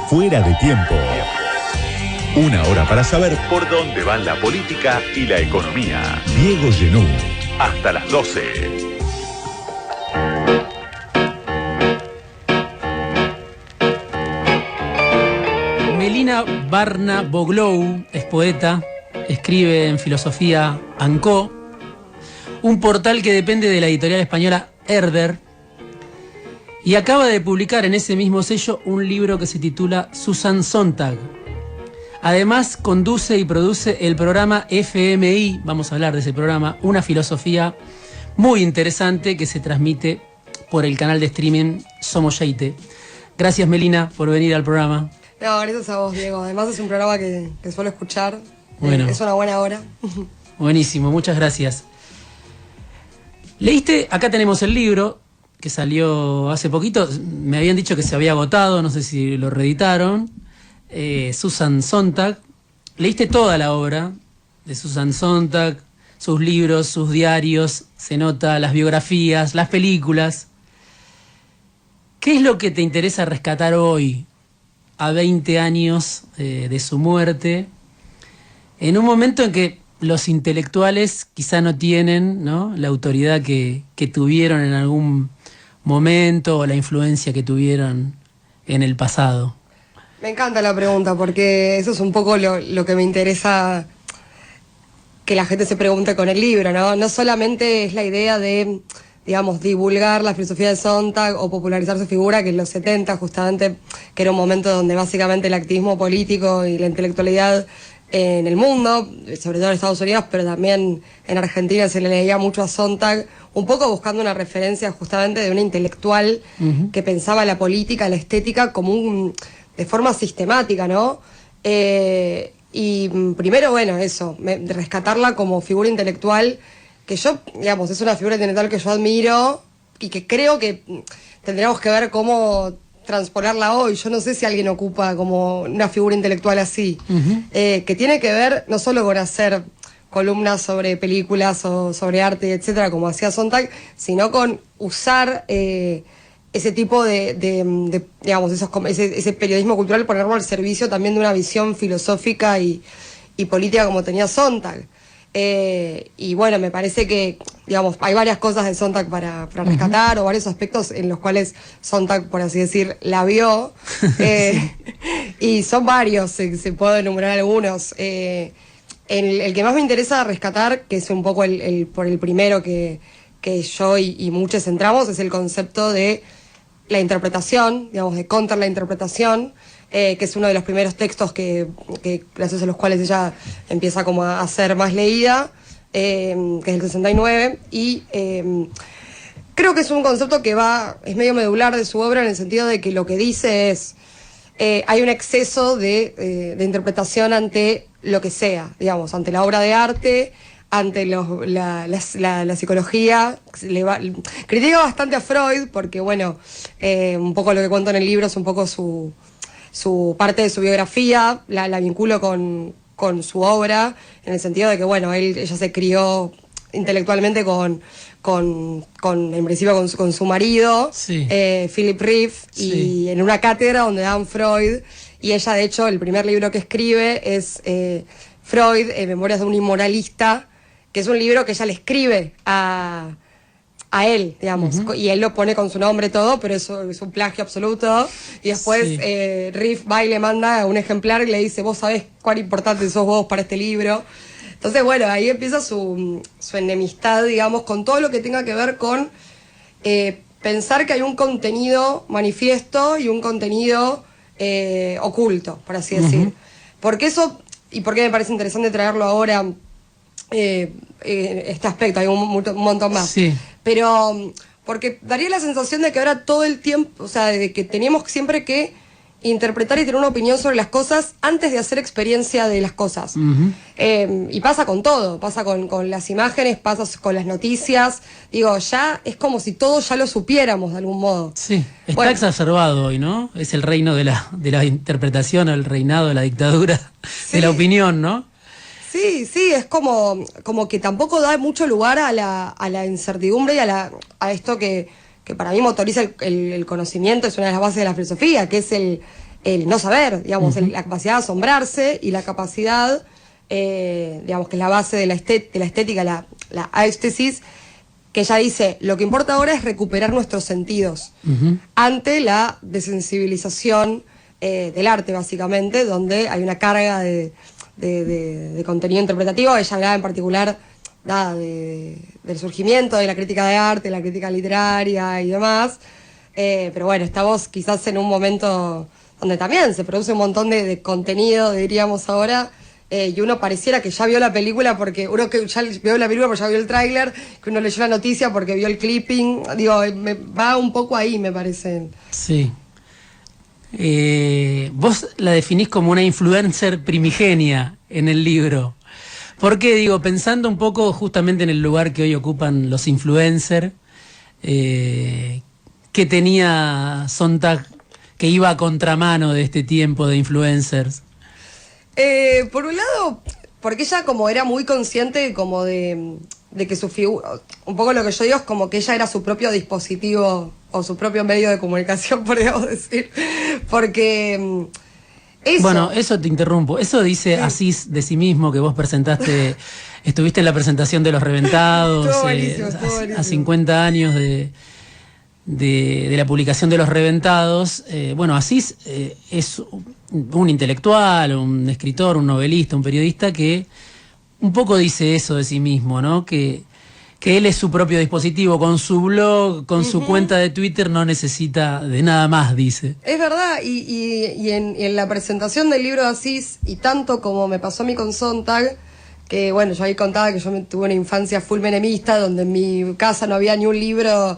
Fuera de tiempo. Una hora para saber por dónde van la política y la economía. Diego Genú. Hasta las 12. Melina Barna-Boglou es poeta, escribe en Filosofía Ancó, un portal que depende de la editorial española Herder, y acaba de publicar en ese mismo sello un libro que se titula Susan Sontag. Además, conduce y produce el programa FMI, vamos a hablar de ese programa, una filosofía muy interesante que se transmite por el canal de streaming Somos Yeite. Gracias, Melina, por venir al programa. No, gracias a vos, Diego. Además es un programa que suelo escuchar. Bueno. Es una buena hora. Buenísimo, muchas gracias. ¿Leíste? Acá tenemos el libro que salió hace poquito. Me habían dicho que se había agotado, no sé si lo reeditaron. Susan Sontag. ¿Leíste toda la obra de Susan Sontag? Sus libros, sus diarios, se nota, las biografías, las películas. ¿Qué es lo que te interesa rescatar hoy, a 20 años de su muerte, en un momento en que los intelectuales quizá no tienen, ¿no?, la autoridad que tuvieron en algún momento o la influencia que tuvieron en el pasado? Me encanta la pregunta porque eso es un poco lo que me interesa que la gente se pregunte con el libro, ¿no? No solamente es la idea de, digamos, divulgar la filosofía de Sontag o popularizar su figura, que en los 70 justamente, que era un momento donde básicamente el activismo político y la intelectualidad en el mundo, sobre todo en Estados Unidos, pero también en Argentina se le leía mucho a Sontag, un poco buscando una referencia justamente de una intelectual que pensaba la política, la estética como de forma sistemática, ¿no? Y primero, bueno, eso, rescatarla como figura intelectual, que yo, digamos, es una figura intelectual que yo admiro y que creo que tendríamos que ver cómo transponerla hoy. Yo no sé si alguien ocupa como una figura intelectual así, que tiene que ver no solo con hacer columnas sobre películas o sobre arte, etcétera, como hacía Sontag, sino con usar ese tipo de digamos, ese periodismo cultural, ponerlo al servicio también de una visión filosófica y política como tenía Sontag. Y bueno, me parece que, digamos, hay varias cosas de Sontag para rescatar, o varios aspectos en los cuales Sontag, por así decir, la vio. Y son varios, se puede enumerar algunos. El que más me interesa rescatar, que es un poco por el primero que yo y muchos entramos, es el concepto de la interpretación, digamos, de contra la interpretación, que es uno de los primeros textos que gracias a los cuales ella empieza como a ser más leída, que es el 69, y creo que es un concepto que es medio medular de su obra, en el sentido de que lo que dice es, hay un exceso de interpretación ante lo que sea, digamos, ante la obra de arte, ante la psicología. Critica bastante a Freud, porque bueno, un poco lo que cuento en el libro es un poco su parte de su biografía, la vinculo con su obra, en el sentido de que bueno, ella se crió intelectualmente en principio con su marido, sí, Philip Rieff, sí, y en una cátedra donde dan Freud, y ella de hecho el primer libro que escribe es Freud, Memorias de un inmoralista, que es un libro que ella le escribe a él, digamos, y él lo pone con su nombre todo, pero eso es un plagio absoluto, y después sí, Rieff va y le manda un ejemplar y le dice, vos sabés cuán importante sos vos para este libro. Entonces, bueno, ahí empieza su enemistad, digamos, con todo lo que tenga que ver con pensar que hay un contenido manifiesto y un contenido oculto, por así decir. Porque eso, y por qué me parece interesante traerlo ahora, este aspecto, hay un montón más. Sí. Pero porque daría la sensación de que ahora todo el tiempo, o sea, de que teníamos siempre que interpretar y tener una opinión sobre las cosas antes de hacer experiencia de las cosas. Y pasa con todo, pasa con las imágenes, pasa con las noticias. Digo, ya es como si todo ya lo supiéramos de algún modo. Sí, está exacerbado hoy, ¿no? Es el reino de la interpretación, el reinado de la dictadura, sí, de la opinión, ¿no? Sí, es como que tampoco da mucho lugar a la incertidumbre y a esto que para mí motoriza el conocimiento, es una de las bases de la filosofía, que es el el no saber, digamos, la capacidad de asombrarse y la capacidad, digamos, que es la base de la estética, la aesthesis, que ella dice, lo que importa ahora es recuperar nuestros sentidos ante la desensibilización del arte, básicamente, donde hay una carga de contenido interpretativo. Ella hablaba en particular del surgimiento de la crítica de arte, la crítica literaria y demás, pero bueno, estamos quizás en un momento donde también se produce un montón de contenido, diríamos ahora, y uno pareciera que ya vio la película, porque uno que ya vio la película porque ya vio el tráiler, que uno leyó la noticia porque vio el clipping, digo, va un poco ahí, me parece. Sí. Vos la definís como una influencer primigenia en el libro. ¿Por qué? Digo, pensando un poco justamente en el lugar que hoy ocupan los influencers, que tenía Sontag que iba a contramano de este tiempo de influencers. Por un lado, porque ella como era muy consciente como de que su figura, un poco lo que yo digo es como que ella era su propio dispositivo o su propio medio de comunicación, podríamos decir, porque eso... Bueno, eso te interrumpo, eso dice Asís de sí mismo, que vos presentaste, estuviste en la presentación de Los Reventados, Estuvo buenísimo, buenísimo. A 50 años de la publicación de Los Reventados. Bueno, Asís es un intelectual, un escritor, un novelista, un periodista que un poco dice eso de sí mismo, ¿no? Que él es su propio dispositivo, con su blog, con su cuenta de Twitter, no necesita de nada más, dice. Es verdad, y en la presentación del libro de Asís, y tanto como me pasó a mí con Sontag, que bueno, yo ahí contaba que yo tuve una infancia full menemista, donde en mi casa no había ni un libro...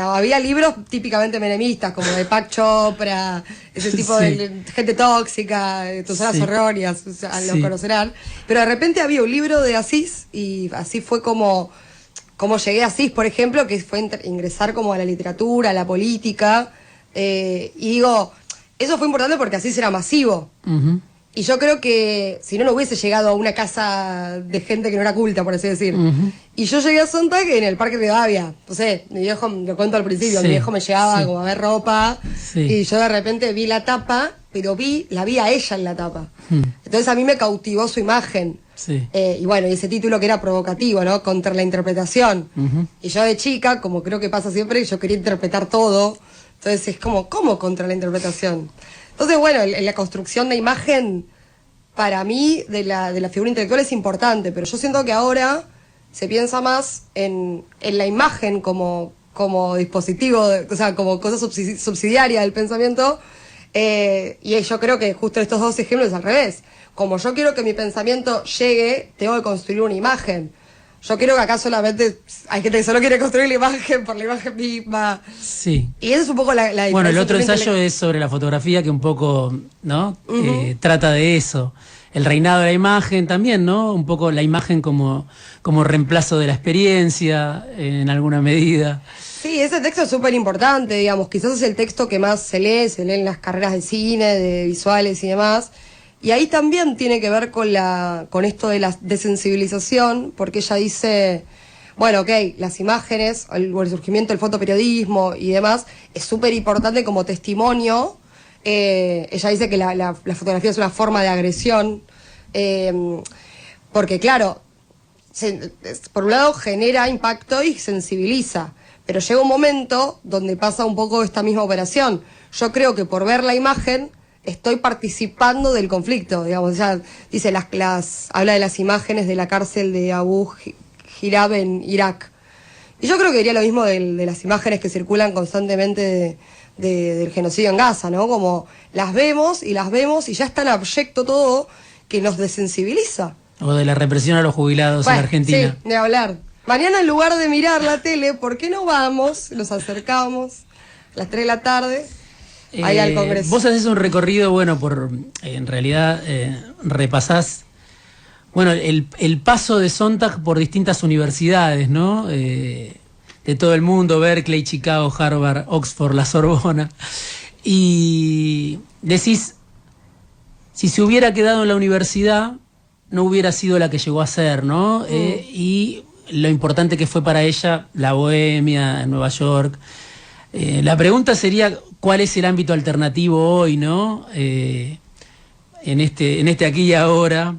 había libros típicamente menemistas, como de Deepak Chopra, ese tipo de gente tóxica, tus horas horrorias, o sea, los conocerán. Pero de repente había un libro de Asís, y así fue como llegué a Asís, por ejemplo, que fue ingresar como a la literatura, a la política, y digo, eso fue importante porque Asís era masivo. Y yo creo que si no hubiese llegado a una casa de gente que no era culta, por así decir. Y yo llegué a Sontag en el Parque Rivadavia. No sé, mi viejo, lo cuento al principio, mi viejo me llevaba como a ver ropa. Y yo de repente vi la tapa, pero la vi a ella en la tapa. Entonces a mí me cautivó su imagen. Y bueno, y ese título que era provocativo, ¿no? Contra la interpretación. Y yo de chica, como creo que pasa siempre, yo quería interpretar todo. Entonces es como, ¿cómo contra la interpretación? Entonces, bueno, la construcción de imagen, para mí, de la figura intelectual es importante, pero yo siento que ahora se piensa más en la imagen como dispositivo, o sea, como cosa subsidiaria del pensamiento, y yo creo que justo estos dos ejemplos es al revés. Como yo quiero que mi pensamiento llegue, tengo que construir una imagen. Yo creo que acá solamente hay gente que solo quiere construir la imagen por la imagen misma. Sí. Y eso es un poco la diferencia. Bueno, el otro ensayo es sobre la fotografía, que un poco, ¿no? Trata de eso. El reinado de la imagen también, ¿no? Un poco la imagen como reemplazo de la experiencia, en alguna medida. Sí, ese texto es súper importante, digamos. Quizás es el texto que más se lee en las carreras de cine, de visuales y demás. Y ahí también tiene que ver con esto de la desensibilización, porque ella dice, bueno, ok, las imágenes, el surgimiento del fotoperiodismo y demás, es súper importante como testimonio. Ella dice que la fotografía es una forma de agresión, porque claro, por un lado genera impacto y sensibiliza, pero llega un momento donde pasa un poco esta misma operación. Yo creo que por ver la imagen estoy participando del conflicto, digamos. Ya dice habla de las imágenes de la cárcel de Abu Ghraib en Irak. Y yo creo que diría lo mismo de las imágenes que circulan constantemente del genocidio en Gaza, ¿no? Como las vemos y ya es tan abyecto todo que nos desensibiliza. O de la represión a los jubilados en Argentina. Sí, de hablar. Mañana, en lugar de mirar la tele, ¿por qué no vamos, nos acercamos a las 3 de la tarde ahí al Congreso? Vos haces un recorrido, bueno, en realidad repasás, bueno, el paso de Sontag por distintas universidades, ¿no? De todo el mundo, Berkeley, Chicago, Harvard, Oxford, la Sorbona. Y decís, si se hubiera quedado en la universidad, no hubiera sido la que llegó a ser, ¿no? Y lo importante que fue para ella la bohemia en Nueva York. La pregunta sería, cuál es el ámbito alternativo hoy, ¿no? En este aquí y ahora,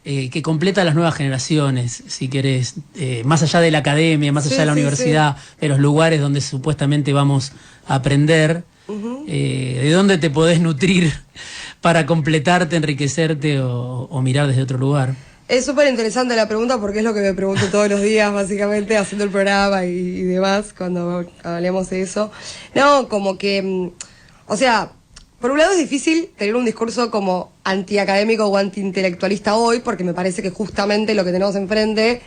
que completa a las nuevas generaciones, si querés, más allá de la academia, más allá de la universidad, de los lugares donde supuestamente vamos a aprender, de dónde te podés nutrir para completarte, enriquecerte o mirar desde otro lugar. Es súper interesante la pregunta porque es lo que me pregunto todos los días, básicamente, haciendo el programa y demás, cuando hablemos de eso. No, como que, o sea, por un lado es difícil tener un discurso como antiacadémico o antiintelectualista hoy, porque me parece que justamente lo que tenemos enfrente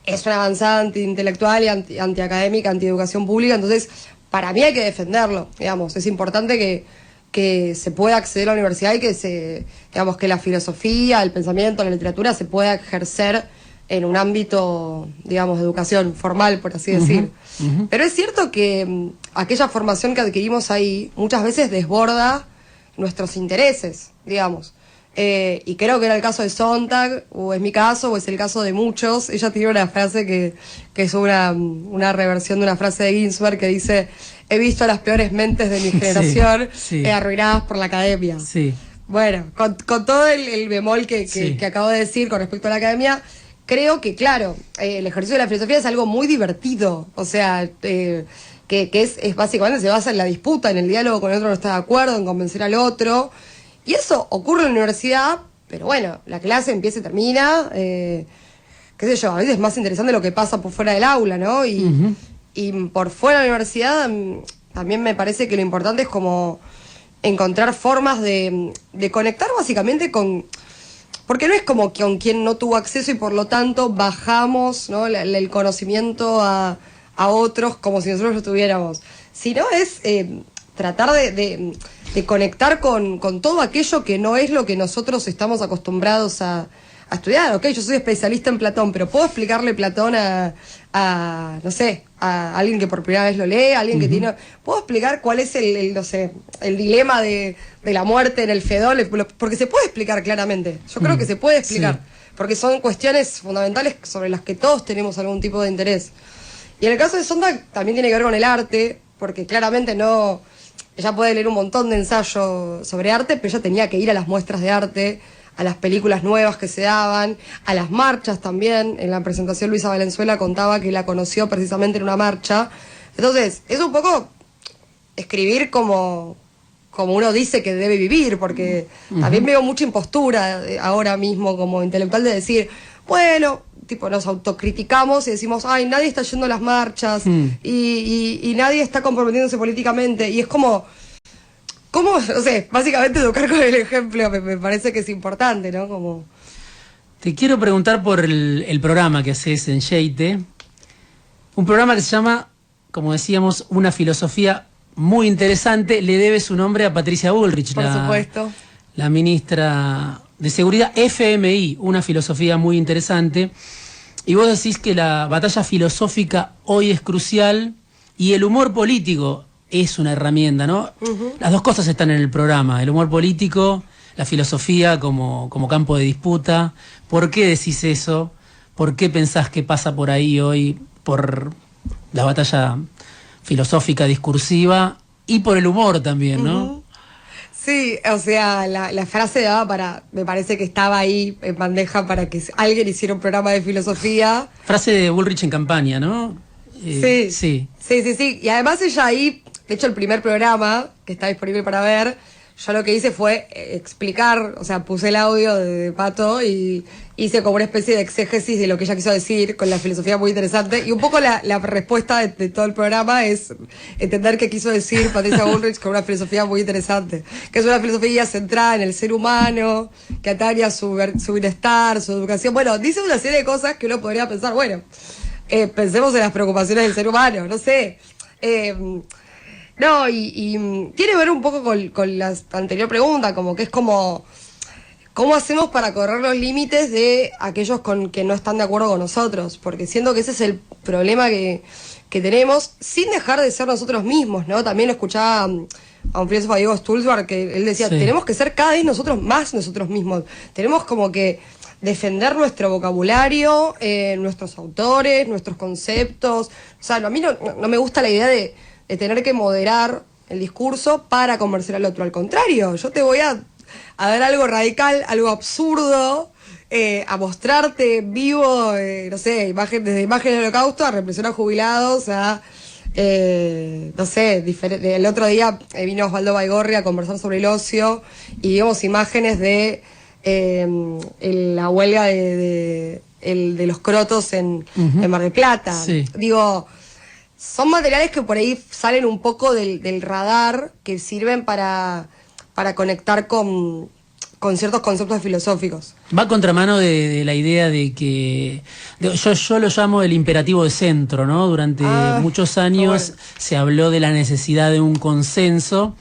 es una avanzada antiintelectual y antiacadémica, antieducación pública, entonces para mí hay que defenderlo, digamos, es importante que se pueda acceder a la universidad y digamos, que la filosofía, el pensamiento, la literatura se pueda ejercer en un ámbito, digamos, de educación formal, por así decir. Pero es cierto que aquella formación que adquirimos ahí muchas veces desborda nuestros intereses, digamos. Y creo que era el caso de Sontag, o es mi caso, o es el caso de muchos. Ella tiene una frase que es una reversión de una frase de Ginsberg que dice: he visto a las peores mentes de mi generación arruinadas por la academia. Sí. Bueno, con todo el bemol que acabo de decir con respecto a la academia, creo que, claro, el ejercicio de la filosofía es algo muy divertido. O sea, que es básicamente se basa en la disputa, en el diálogo con el otro no está de acuerdo, en convencer al otro. Y eso ocurre en la universidad, pero bueno, la clase empieza y termina. Qué sé yo, a veces es más interesante lo que pasa por fuera del aula, ¿no? Y por fuera de la universidad también me parece que lo importante es como encontrar formas de conectar básicamente con... Porque no es como con quien no tuvo acceso y por lo tanto bajamos, ¿no?, el conocimiento a otros como si nosotros lo tuviéramos. Sino es tratar de conectar con todo aquello que no es lo que nosotros estamos acostumbrados a estudiar. Ok, yo soy especialista en Platón, pero puedo explicarle Platón no sé, a alguien que por primera vez lo lee, a alguien que tiene... Puedo explicar cuál es el dilema de la muerte en el Fedón, porque se puede explicar claramente. Yo creo que se puede explicar, porque son cuestiones fundamentales sobre las que todos tenemos algún tipo de interés. Y en el caso de Sontag también tiene que ver con el arte, porque claramente no... Ella puede leer un montón de ensayos sobre arte, pero ella tenía que ir a las muestras de arte, a las películas nuevas que se daban, a las marchas también. En la presentación Luisa Valenzuela contaba que la conoció precisamente en una marcha. Entonces, es un poco escribir como uno dice que debe vivir, porque también veo mucha impostura ahora mismo como intelectual de decir, bueno, tipo nos autocriticamos y decimos, ay, nadie está yendo a las marchas y nadie está comprometiéndose políticamente, y es como, ¿cómo? No sé, básicamente educar con el ejemplo me parece que es importante, ¿no? Como... Te quiero preguntar por el programa que haces en Yeite, un programa que se llama, como decíamos, Una filosofía muy interesante. Le debe su nombre a Patricia Bullrich, por supuesto, la ministra de Seguridad. FMI, Una filosofía muy interesante. Y vos decís que la batalla filosófica hoy es crucial y el humor político es una herramienta, ¿no? Las dos cosas están en el programa, el humor político, la filosofía como campo de disputa. ¿Por qué decís eso? ¿Por qué pensás que pasa por ahí hoy, por la batalla filosófica discursiva y por el humor también, ¿no? Sí, o sea, la frase daba me parece que estaba ahí en bandeja para que alguien hiciera un programa de filosofía. Frase de Bullrich en campaña, ¿no? Sí. Y además ella ahí, de hecho el primer programa, que está disponible para ver, yo lo que hice fue explicar, o sea, puse el audio de Pato y hice como una especie de exégesis de lo que ella quiso decir con la filosofía muy interesante. Y un poco la respuesta de todo el programa es entender qué quiso decir Patricia Bullrich con una filosofía muy interesante, que es una filosofía centrada en el ser humano, que atañe a su bienestar, su educación. Bueno, dice una serie de cosas que uno podría pensar, bueno, pensemos en las preocupaciones del ser humano, no sé. No, y tiene que ver un poco con la anterior pregunta, como que es como, ¿cómo hacemos para correr los límites de aquellos que no están de acuerdo con nosotros? Porque siento que ese es el problema que tenemos, sin dejar de ser nosotros mismos, ¿no? También lo escuchaba a un filósofo, Diego Stulzberg, que él decía, tenemos que ser cada vez nosotros mismos, tenemos como que defender nuestro vocabulario, nuestros autores, nuestros conceptos. O sea, a mí no me gusta la idea de tener que moderar el discurso para convencer al otro. Al contrario, yo te voy a dar algo radical, algo absurdo, a mostrarte vivo, no sé, desde imagen del Holocausto a represión a jubilados, no sé, el otro día vino Osvaldo Baigorri a conversar sobre el ocio y vimos imágenes de la huelga de los crotos en Mar del Plata. Sí. Digo, son materiales que por ahí salen un poco del radar, que sirven para conectar con ciertos conceptos filosóficos. Va a contramano de la idea de que... Yo lo llamo el imperativo de centro, ¿no? Durante muchos años se habló de la necesidad de un consenso.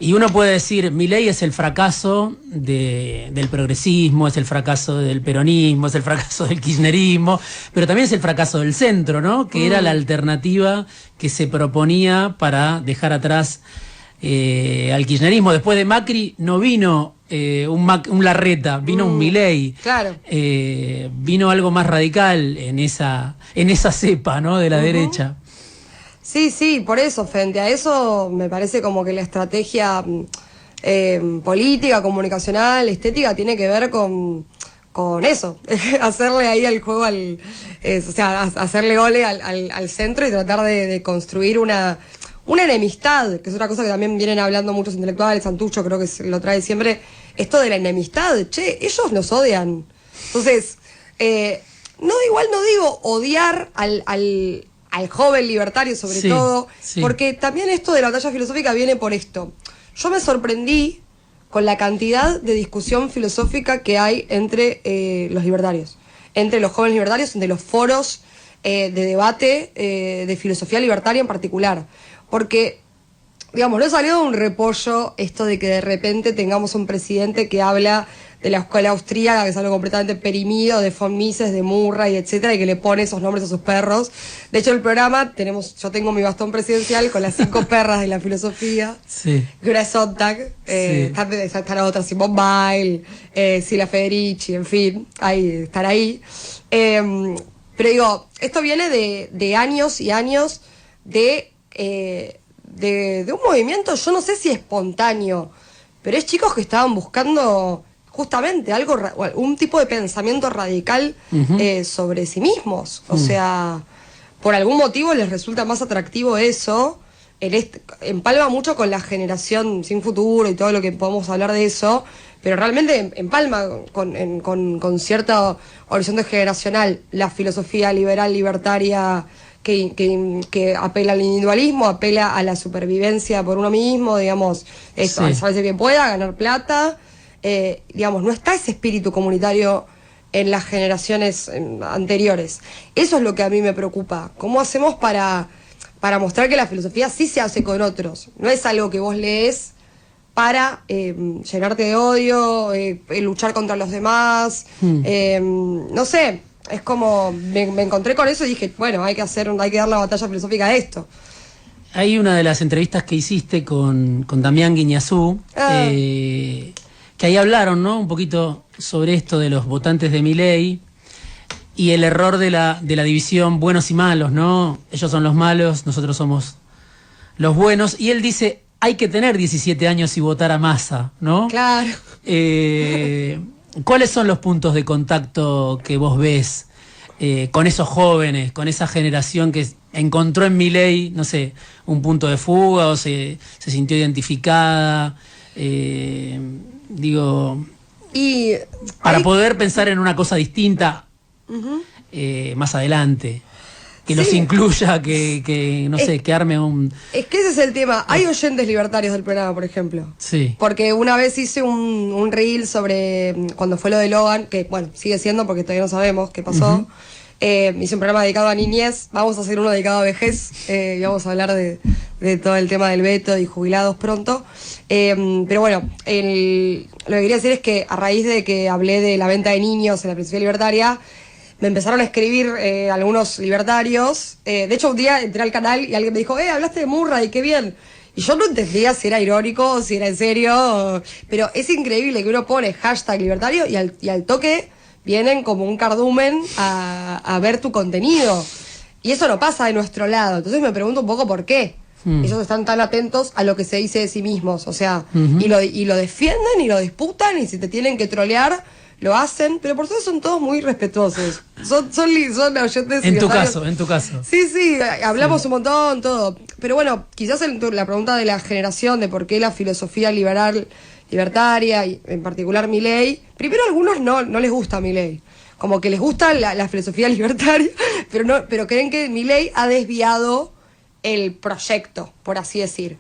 Y uno puede decir, Milei es el fracaso del progresismo, es el fracaso del peronismo, es el fracaso del kirchnerismo, pero también es el fracaso del centro, ¿no? Que era la alternativa que se proponía para dejar atrás al kirchnerismo. Después de Macri no vino un Larreta, vino un Milei. Claro. Vino algo más radical en esa cepa, ¿no? De la derecha. Sí, por eso, frente a eso, me parece como que la estrategia política, comunicacional, estética, tiene que ver con eso, hacerle ahí al juego, hacerle gole al centro y tratar de construir una enemistad, que es otra cosa que también vienen hablando muchos intelectuales. Santucho creo que lo trae siempre, esto de la enemistad. Ellos nos odian. Entonces, igual no digo odiar al joven libertario sobre todo, porque también esto de la batalla filosófica viene por esto. Yo me sorprendí con la cantidad de discusión filosófica que hay entre los libertarios, entre los jóvenes libertarios, entre los foros de debate de filosofía libertaria en particular. Porque, digamos, no salió de un repollo esto de que de repente tengamos un presidente que habla de la escuela austríaca, que es algo completamente perimido, de von Mises, de Murray, etcétera, y que le pone esos nombres a sus perros. De hecho, en el programa yo tengo mi bastón presidencial con las 5 perras de la filosofía. Sí. Que una es Sontag, están otras, Simone Weil, Sila Federici, en fin, están ahí. Pero digo, esto viene de años y años de un movimiento, yo no sé si espontáneo, pero es chicos que estaban buscando justamente un tipo de pensamiento radical sobre sí mismos. O sea, por algún motivo les resulta más atractivo eso. Empalma mucho con la generación sin futuro y todo lo que podemos hablar de eso, pero realmente empalma con cierto horizonte generacional la filosofía liberal, libertaria, que apela al individualismo, apela a la supervivencia por uno mismo, digamos, eso, a saberse que pueda, ganar plata. Digamos, no está ese espíritu comunitario en las generaciones anteriores. Eso es lo que a mí me preocupa. ¿Cómo hacemos para mostrar que la filosofía sí se hace con otros? No es algo que vos lees para llenarte de odio, luchar contra los demás, no sé. Es como, me encontré con eso y dije, bueno, hay que dar la batalla filosófica a esto. Hay una de las entrevistas que hiciste con Damián Guiñazú, que ahí hablaron, ¿no? Un poquito sobre esto de los votantes de Milei y el error de la división buenos y malos, ¿no? Ellos son los malos, nosotros somos los buenos. Y él dice, hay que tener 17 años y votar a Massa, ¿no? Claro. ¿Cuáles son los puntos de contacto que vos ves con esos jóvenes, con esa generación que encontró en Milei, no sé, un punto de fuga o se sintió identificada? Para poder pensar en una cosa distinta más adelante. Que los incluya, que no sé, que arme un... Es que ese es el tema. Hay oyentes libertarios del programa, por ejemplo. Sí. Porque una vez hice un reel sobre cuando fue lo de Logan, que bueno, sigue siendo porque todavía no sabemos qué pasó. Hice un programa dedicado a niñez, vamos a hacer uno dedicado a vejez, y vamos a hablar de todo el tema del veto y jubilados pronto. Pero bueno, lo que quería decir es que a raíz de que hablé de la venta de niños en la filosofía libertaria, me empezaron a escribir algunos libertarios. De hecho, un día entré al canal y alguien me dijo, hablaste de Murray, qué bien. Y yo no entendía si era irónico, si era en serio, pero es increíble que uno pone hashtag libertario y al toque vienen como un cardumen a ver tu contenido. Y eso no pasa de nuestro lado. Entonces me pregunto un poco por qué. Ellos están tan atentos a lo que se dice de sí mismos, o sea, Ujú. y lo defienden y lo disputan, y si te tienen que trolear, lo hacen, pero por suerte son todos muy respetuosos. Son oyentes En tu libertarios. caso, en tu caso. Sí, hablamos un montón, todo. Pero bueno, quizás la pregunta de la generación, de por qué la filosofía libertaria, y en particular Milei, primero a algunos no les gusta Milei. Como que les gusta la filosofía libertaria, pero creen que Milei ha desviado el proyecto, por así decir.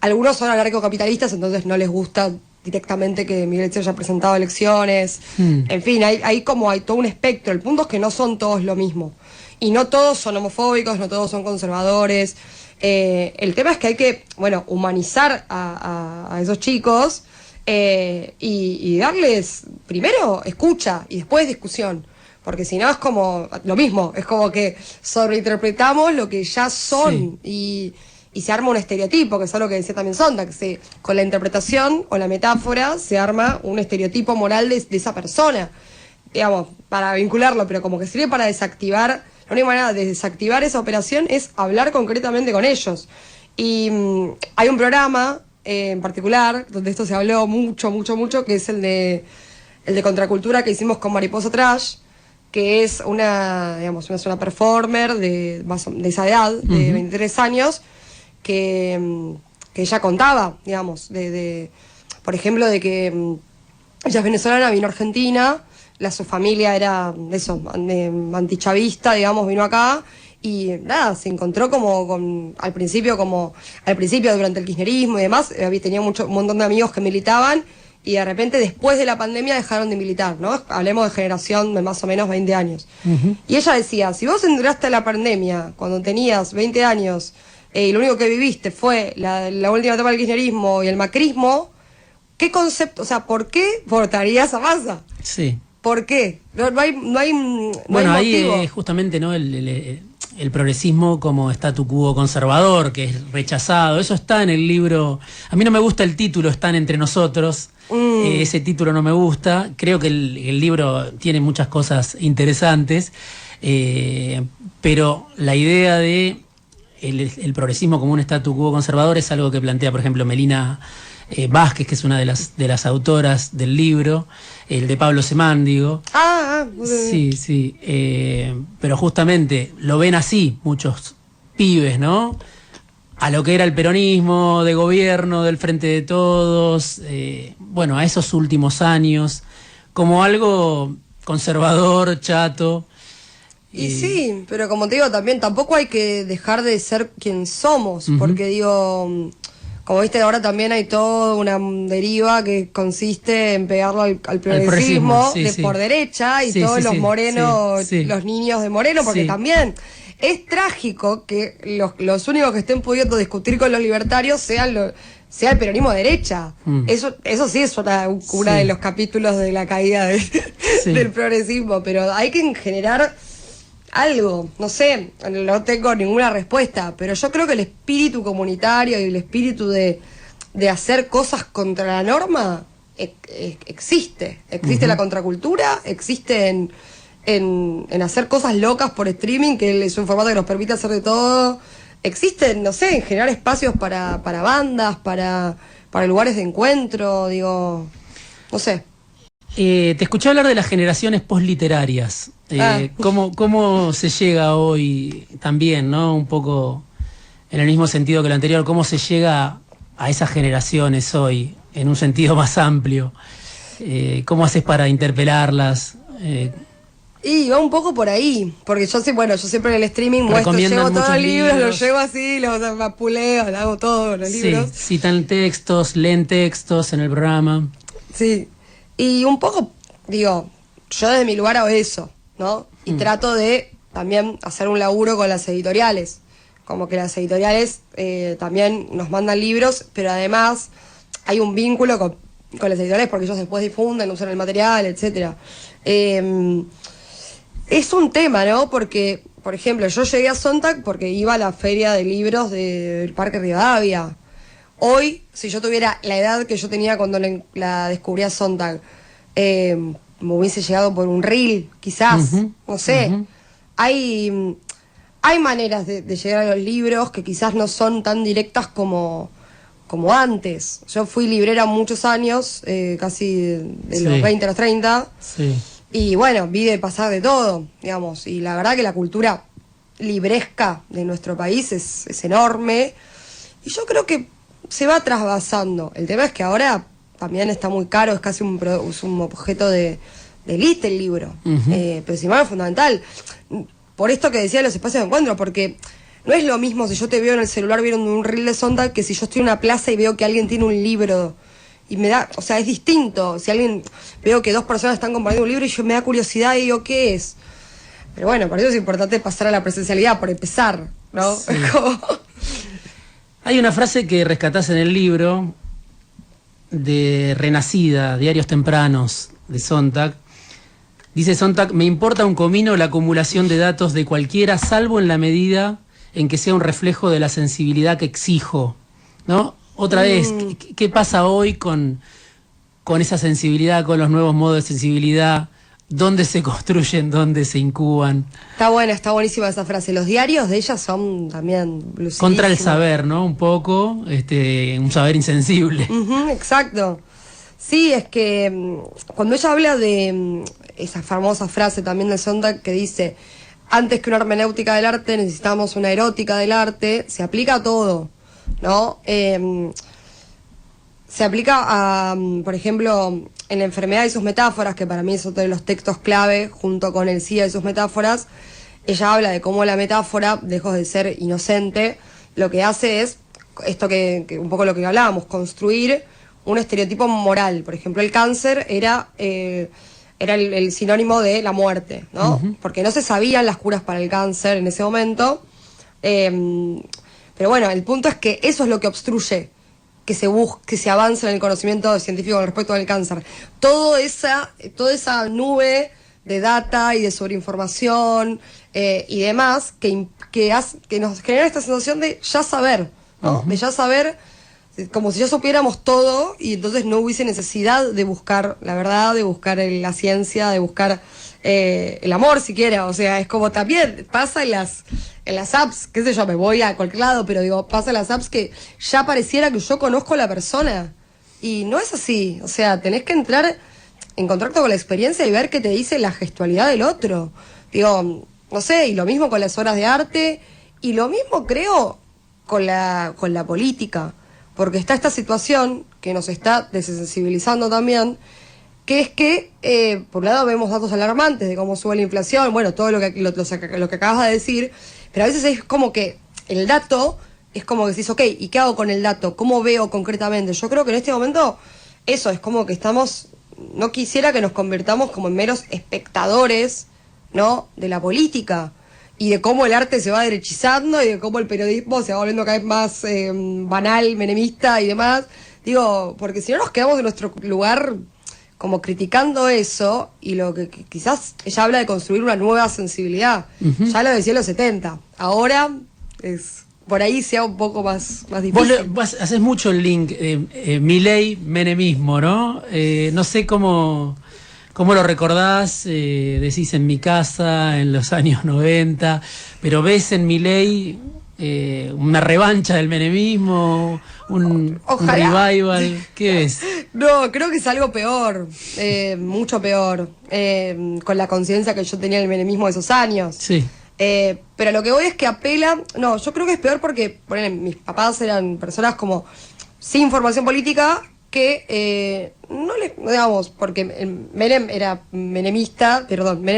Algunos son anarcocapitalistas, entonces no les gusta directamente que Milei se haya presentado a elecciones. En fin, hay todo un espectro. El punto es que no son todos lo mismo. Y no todos son homofóbicos, no todos son conservadores. El tema es que hay que, humanizar a esos chicos y darles, primero, escucha y después discusión. Porque si no es como lo mismo, es como que sobreinterpretamos lo que ya son y se arma un estereotipo, que es algo que decía también Sonda, que con la interpretación o la metáfora se arma un estereotipo moral de esa persona, digamos, para vincularlo, pero como que sirve para desactivar. La única manera de desactivar esa operación es hablar concretamente con ellos. Y hay un programa en particular donde esto se habló mucho, que es el de Contracultura, que hicimos con Mariposa Trash, que es una performer de esa edad, de 23 años, que ella contaba, digamos, por ejemplo, de que ella es venezolana, vino a Argentina, su familia era antichavista, digamos, vino acá, y nada, se encontró al principio durante el kirchnerismo y demás, tenía un montón de amigos que militaban, y de repente después de la pandemia dejaron de militar, ¿no? Hablemos de generación de más o menos 20 años. Y ella decía, si vos entraste a la pandemia cuando tenías 20 años y lo único que viviste fue la última etapa del kirchnerismo y el macrismo, ¿qué concepto, ¿por qué votarías a Massa? Sí. ¿Por qué? No hay Bueno, ahí motivo. justamente, ¿no? El progresismo como statu quo conservador, que es rechazado, eso está en el libro. A mí no me gusta el título, Están entre nosotros. Ese título no me gusta. Creo que el libro tiene muchas cosas interesantes, pero la idea de el progresismo como un statu quo conservador es algo que plantea, por ejemplo, Melina Vázquez, que es una de las autoras del libro, el de Pablo Semándigo. Sí, pero justamente lo ven así muchos pibes, ¿no? A lo que era el peronismo de gobierno, del Frente de Todos, a esos últimos años, como algo conservador, chato. Y sí, pero como te digo, también tampoco hay que dejar de ser quien somos, porque digo, como viste, ahora también hay toda una deriva que consiste en pegarlo al progresismo por derecha, y todos los morenos, los niños de Moreno, porque también es trágico que los únicos que estén pudiendo discutir con los libertarios sea el peronismo de derecha. Eso sí es una de los capítulos de la caída del progresismo, pero hay que generar algo, no sé, no tengo ninguna respuesta, pero yo creo que el espíritu comunitario y el espíritu de hacer cosas contra la norma existe. Existe la contracultura, existe en hacer cosas locas por streaming, que es un formato que nos permite hacer de todo. Existe, no sé, en generar espacios para bandas, para lugares de encuentro, digo, no sé. Te escuché hablar de las generaciones postliterarias. ¿Cómo se llega hoy también, ¿no? Un poco en el mismo sentido que lo anterior, ¿cómo se llega a esas generaciones hoy, en un sentido más amplio? ¿Cómo haces para interpelarlas? Y va un poco por ahí, porque yo siempre en el streaming llevo todos los libros, los llevo así, los mapuleo, hago todos los libros. Citan textos, leen textos en el programa. Sí, y un poco, digo, yo desde mi lugar hago eso, ¿no? Y trato de también hacer un laburo con las editoriales, como que las editoriales también nos mandan libros, pero además hay un vínculo con las editoriales porque ellos después difunden, usan el material, etcétera. Es un tema, ¿no? Porque, por ejemplo, yo llegué a Sontag porque iba a la feria de libros del Parque Rivadavia. Hoy, si yo tuviera la edad que yo tenía cuando la descubrí a Sontag, me hubiese llegado por un reel, quizás, no sé. Hay hay maneras de llegar a los libros que quizás no son tan directas como antes. Yo fui librera muchos años, casi de los 20 a los 30, y bueno, vi de pasar de todo, digamos, y la verdad que la cultura libresca de nuestro país es enorme, y yo creo que se va trasvasando. El tema es que ahora también está muy caro, es casi es un objeto de élite el libro, pero sin embargo es fundamental. Por esto que decía de los espacios de encuentro, porque no es lo mismo si yo te veo en el celular viendo un reel de Sontag que si yo estoy en una plaza y veo que alguien tiene un libro y me da, o sea, es distinto. Si veo que dos personas están compartiendo un libro y yo me da curiosidad y digo, ¿qué es? Pero bueno, por eso es importante pasar a la presencialidad, por empezar, ¿no? Sí. Hay una frase que rescatás en el libro de Renacida, Diarios Tempranos, de Sontag. Dice Sontag: me importa un comino la acumulación de datos de cualquiera, salvo en la medida en que sea un reflejo de la sensibilidad que exijo, ¿no? Otra vez, ¿qué pasa hoy con esa sensibilidad, con los nuevos modos de sensibilidad? ¿Dónde se construyen? ¿Dónde se incuban? Está buena, está buenísima esa frase. Los diarios de ella son también lucidísimos. Contra el saber, ¿no? Un poco, un saber insensible. Exacto. Sí, es que cuando ella habla de esa famosa frase también de Sontag que dice: antes que una hermenéutica del arte necesitamos una erótica del arte, se aplica a todo, ¿no? Se aplica a, por ejemplo, en La enfermedad y sus metáforas, que para mí es otro de los textos clave, junto con El SIDA y sus metáforas. Ella habla de cómo la metáfora, lejos de ser inocente, lo que hace es esto que un poco lo que hablábamos, construir un estereotipo moral. Por ejemplo, el cáncer era el sinónimo de la muerte, ¿no? Porque no se sabían las curas para el cáncer en ese momento. Pero bueno, el punto es que eso es lo que obstruye que se avance en el conocimiento científico con respecto al cáncer. Toda esa nube de data y de sobreinformación y demás que nos genera esta sensación de ya saber, ¿no? De ya saber, como si ya supiéramos todo, y entonces no hubiese necesidad de buscar la verdad, de buscar la ciencia, de buscar el amor siquiera. O sea, es como también pasa en las apps, qué sé yo, me voy a cualquier lado, pero digo, pasa en las apps que ya pareciera que yo conozco a la persona, y no es así. O sea, tenés que entrar en contacto con la experiencia y ver qué te dice la gestualidad del otro. Digo, no sé, y lo mismo con las obras de arte, y lo mismo creo con la política, porque está esta situación que nos está desensibilizando también, que es que, por un lado, vemos datos alarmantes de cómo sube la inflación, bueno, todo lo que acabas de decir, pero a veces es como que el dato es como que decís, ok, ¿y qué hago con el dato? ¿Cómo veo concretamente? Yo creo que en este momento eso es como que no quisiera que nos convirtamos como en meros espectadores, ¿no?, de la política, y de cómo el arte se va derechizando y de cómo el periodismo se va volviendo cada vez más banal, menemista y demás. Digo, porque si no nos quedamos en nuestro lugar como criticando eso, y lo que quizás ella habla de construir una nueva sensibilidad. Ya lo decía en los 70. Ahora por ahí sea un poco más difícil. Vos haces mucho el link, Milei, menemismo, ¿no? No sé cómo lo recordás, decís en mi casa, en los años 90, pero ves en Milei una revancha del menemismo, un revival, ¿qué es? No, creo que es algo peor, mucho peor, con la conciencia que yo tenía del menemismo de esos años. Sí. Pero lo que voy es que apela, no, yo creo que es peor porque, ponele, mis papás eran personas como sin formación política, que no les, digamos, porque Menem era Menem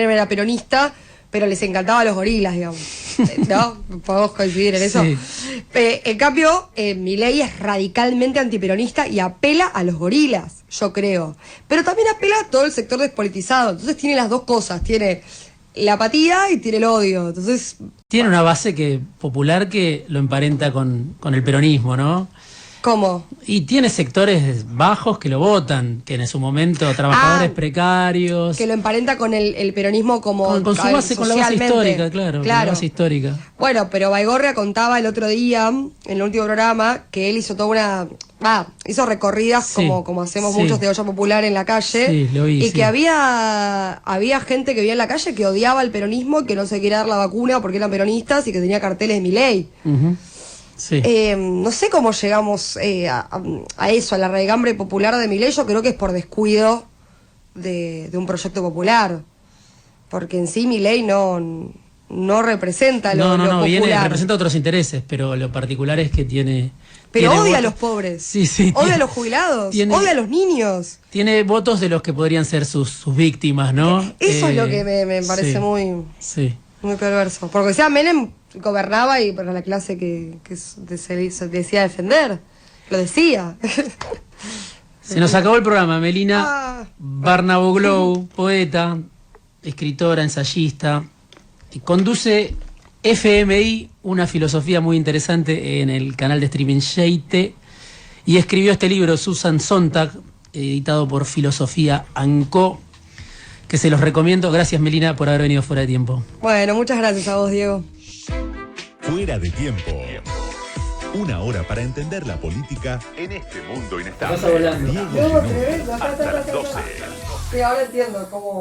era peronista, pero les encantaba los gorilas, digamos, ¿no? Podemos coincidir en eso. Sí. En cambio, Milei es radicalmente antiperonista y apela a los gorilas, yo creo. Pero también apela a todo el sector despolitizado. Entonces tiene las dos cosas, tiene la apatía y tiene el odio. Entonces tiene una base popular que lo emparenta con el peronismo, ¿no? ¿Cómo? Y tiene sectores bajos que lo votan, que en su momento trabajadores precarios. Que lo emparenta con el peronismo como... Con su base, con la base histórica, claro. Con la base histórica. Bueno, pero Baigorria contaba el otro día, en el último programa, que él hizo toda una... hizo recorridas Sí, como hacemos sí. muchos de olla popular en la calle. Sí, lo vi, y sí. que había gente que vivía en la calle que odiaba el peronismo, que no se quería dar la vacuna porque eran peronistas y que tenía carteles de Milei. Ujú. Sí. No sé cómo llegamos a eso, a la raigambre popular de Milei. Yo creo que es por descuido de un proyecto popular. Porque en sí Milei no representa lo popular. Representa otros intereses, pero lo particular es que tiene... Pero tiene odia a votos. los pobres. Sí, sí. Odia a los jubilados. Odia a los niños. Tiene votos de los que podrían ser sus víctimas, ¿no? Eso es lo que me parece sí, muy Sí. perverso. Porque, o sea, Menem gobernaba y para la clase que se decía defender. Lo decía. Se nos acabó el programa, Melina. Barnaboglou, poeta, escritora, ensayista, y conduce FMI, una filosofía muy interesante en el canal de streaming Sheite, y escribió este libro, Susan Sontag, editado por Filosofía Anco, que se los recomiendo. Gracias, Melina, por haber venido Fuera de Tiempo. Bueno, muchas gracias a vos, Diego. Fuera de Tiempo. Una hora para entender la política en este mundo inestable. Pasa volando. Diego Genú, hasta las 12. Sí, ahora entiendo cómo...